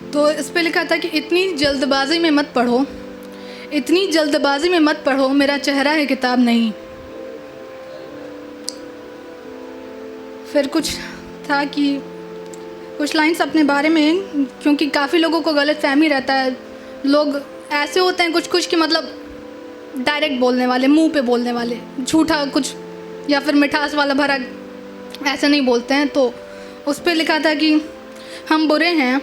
तो इस पे लिखा था कि इतनी जल्दबाजी में मत पढ़ो, इतनी जल्दबाजी में मत पढ़ो, मेरा चेहरा है किताब नहीं। फिर कुछ था कि कुछ लाइन्स अपने बारे में, क्योंकि काफ़ी लोगों को गलत फहमी रहता है, लोग ऐसे होते हैं कुछ कुछ कि मतलब डायरेक्ट बोलने वाले, मुंह पे बोलने वाले, झूठा कुछ या फिर मिठास वाला भरा ऐसे नहीं बोलते हैं। तो उस पर लिखा था कि हम बुरे हैं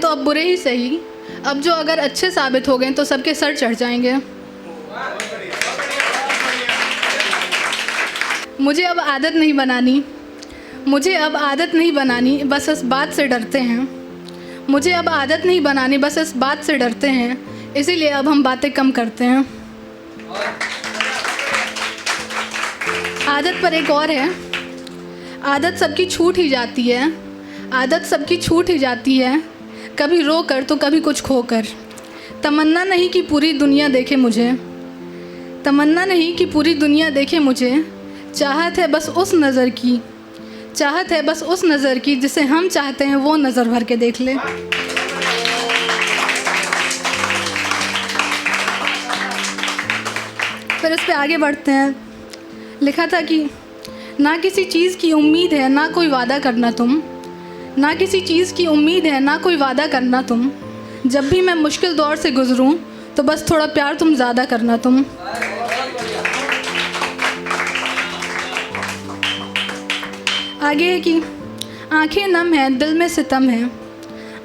तो अब बुरे ही सही, अब जो अगर अच्छे साबित हो गए तो सबके सर चढ़ जाएंगे। मुझे अब आदत नहीं बनानी, मुझे अब आदत नहीं बनानी, बस इस बात से डरते हैं, मुझे अब आदत नहीं बनानी, बस इस बात से डरते हैं, इसीलिए अब हम बातें कम करते हैं। आदत पर एक और है, आदत सबकी छूट ही जाती है, आदत सबकी छूट ही जाती है, कभी रो कर तो कभी कुछ खो कर। तमन्ना नहीं कि पूरी दुनिया देखे मुझे, तमन्ना नहीं कि पूरी दुनिया देखे मुझे, चाहत है बस उस नज़र की, चाहत है बस उस नज़र की, जिसे हम चाहते हैं वो नज़र भर के देख ले। फिर इस पे आगे बढ़ते हैं। लिखा था कि ना किसी चीज़ की उम्मीद है ना कोई वादा करना तुम, ना किसी चीज़ की उम्मीद है ना कोई वादा करना तुम, जब भी मैं मुश्किल दौर से गुज़रूं तो बस थोड़ा प्यार तुम ज़्यादा करना तुम। आगे है कि आंखें नम है दिल में सितम है,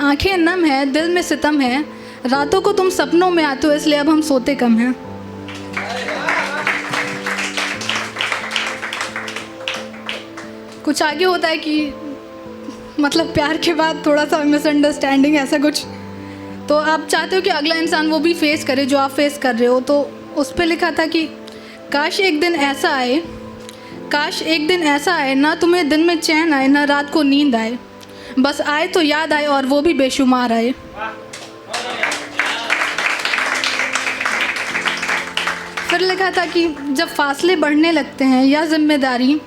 आंखें नम है दिल में सितम है, रातों को तुम सपनों में आते हो इसलिए अब हम सोते कम हैं। कुछ आगे होता है कि मतलब प्यार के बाद थोड़ा सा मिसअंडरस्टैंडिंग ऐसा कुछ, तो आप चाहते हो कि अगला इंसान वो भी फेस करे जो आप फेस कर रहे हो। तो उस पर लिखा था कि काश एक दिन ऐसा आए, काश एक दिन ऐसा आए, ना तुम्हें दिन में चैन आए ना रात को नींद आए, बस आए तो याद आए और वो भी बेशुमार आए। फिर लिखा था कि जब फासले बढ़ने लगते हैं या जिम्मेदारी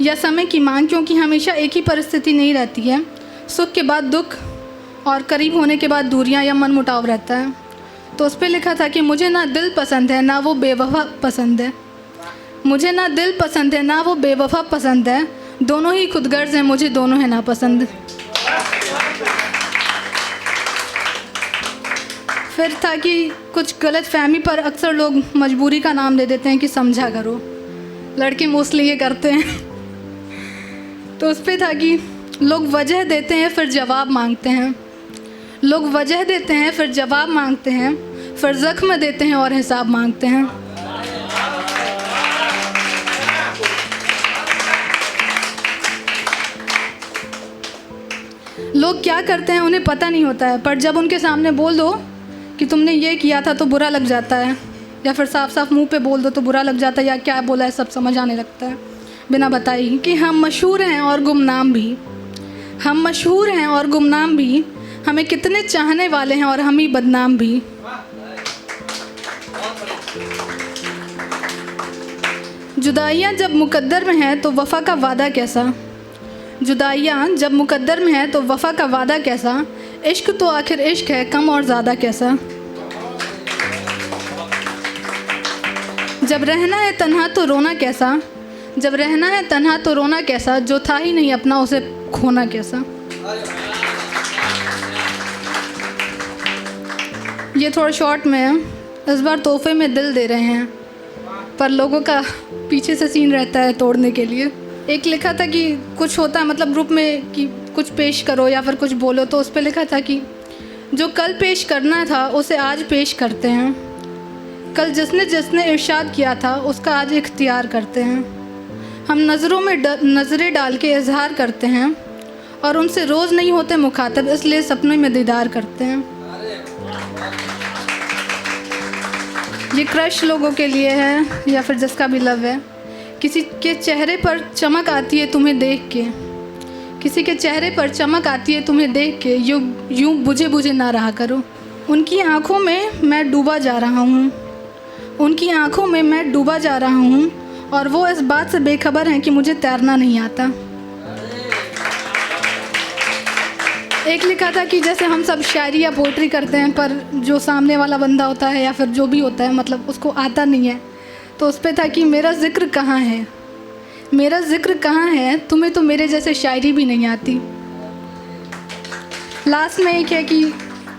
या समय की मांग, क्योंकि हमेशा एक ही परिस्थिति नहीं रहती है, सुख के बाद दुख और करीब होने के बाद दूरियां या मन मुटाव रहता है। तो उस पर लिखा था कि मुझे ना दिल पसंद है ना वो बेवफा पसंद है, मुझे ना दिल पसंद है ना वो बेवफा पसंद है, दोनों ही खुदगर्ज हैं, मुझे दोनों है नापसंद। फिर था कि कुछ गलत फहमी पर अक्सर लोग मजबूरी का नाम दे देते हैं कि समझा करो, लड़के मोस्टली ये करते हैं। तो उस पर था कि लोग वजह देते हैं फिर जवाब मांगते हैं, लोग वजह देते हैं फिर जवाब मांगते हैं, फिर ज़ख्म देते हैं और हिसाब मांगते हैं। लोग क्या करते हैं उन्हें पता नहीं होता है, पर जब उनके सामने बोल दो कि तुमने ये किया था तो बुरा लग जाता है, या फिर साफ साफ मुंह पे बोल दो तो बुरा लग जाता है, या क्या बोला है सब समझ आने लगता है बिना बताए ही। कि हम मशहूर हैं और गुमनाम भी, हम मशहूर हैं और गुमनाम भी, हमें कितने चाहने वाले हैं और हम ही बदनाम भी। जुदाइयाँ जब मुकद्दर में है तो वफ़ा का वादा कैसा, जुदाइयाँ जब मुकद्दर में है तो वफ़ा का वादा कैसा, इश्क तो आखिर इश्क है कम और ज़्यादा कैसा। जब रहना है तन्हा तो रोना कैसा, जब रहना है तन्हा तो रोना कैसा, जो था ही नहीं अपना उसे खोना कैसा। ये थोड़ा शॉर्ट में है। इस बार तोहफे में दिल दे रहे हैं, पर लोगों का पीछे से सीन रहता है तोड़ने के लिए। एक लिखा था कि कुछ होता है मतलब ग्रुप में कि कुछ पेश करो या फिर कुछ बोलो, तो उस पर लिखा था कि जो कल पेश करना था उसे आज पेश करते हैं, कल जिसने जिसने इरशाद किया था उसका आज इख्तियार करते हैं। हम नज़रों में नज़रें डाल के इजहार करते हैं और उनसे रोज़ नहीं होते मुखातब, इसलिए सपने में दीदार करते हैं। ये क्रश लोगों के लिए है या फिर जिसका भी लव है। किसी के चेहरे पर चमक आती है तुम्हें देख के, किसी के चेहरे पर चमक आती है तुम्हें देख के, यूँ बुझे बुझे ना रहा करो। उनकी आँखों में मैं डूबा जा रहा हूँ, उनकी आँखों में मैं डूबा जा रहा हूँ, और वो इस बात से बेखबर हैं कि मुझे तैरना नहीं आता। एक लिखा था कि जैसे हम सब शायरी या पोइट्री करते हैं, पर जो सामने वाला बंदा होता है या फिर जो भी होता है मतलब उसको आता नहीं है, तो उस पे था कि मेरा ज़िक्र कहाँ है, मेरा ज़िक्र कहाँ है, तुम्हें तो मेरे जैसे शायरी भी नहीं आती। लास्ट में एक है कि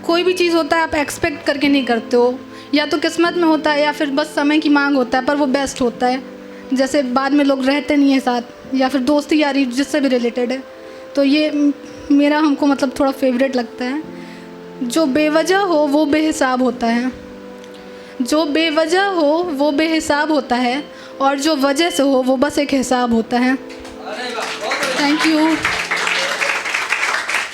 कोई भी चीज़ होता है आप एक्सपेक्ट करके नहीं करते हो, या तो किस्मत में होता है या फिर बस समय की मांग होता है, पर वो बेस्ट होता है। जैसे बाद में लोग रहते नहीं हैं साथ, या फिर दोस्ती यारी जिससे भी रिलेटेड है, तो ये मेरा हमको मतलब थोड़ा फेवरेट लगता है। जो बेवजह हो वो बेहिसाब होता है, जो बेवजह हो वो बेहिसाब होता है, और जो वजह से हो वो बस एक हिसाब होता है। Thank you.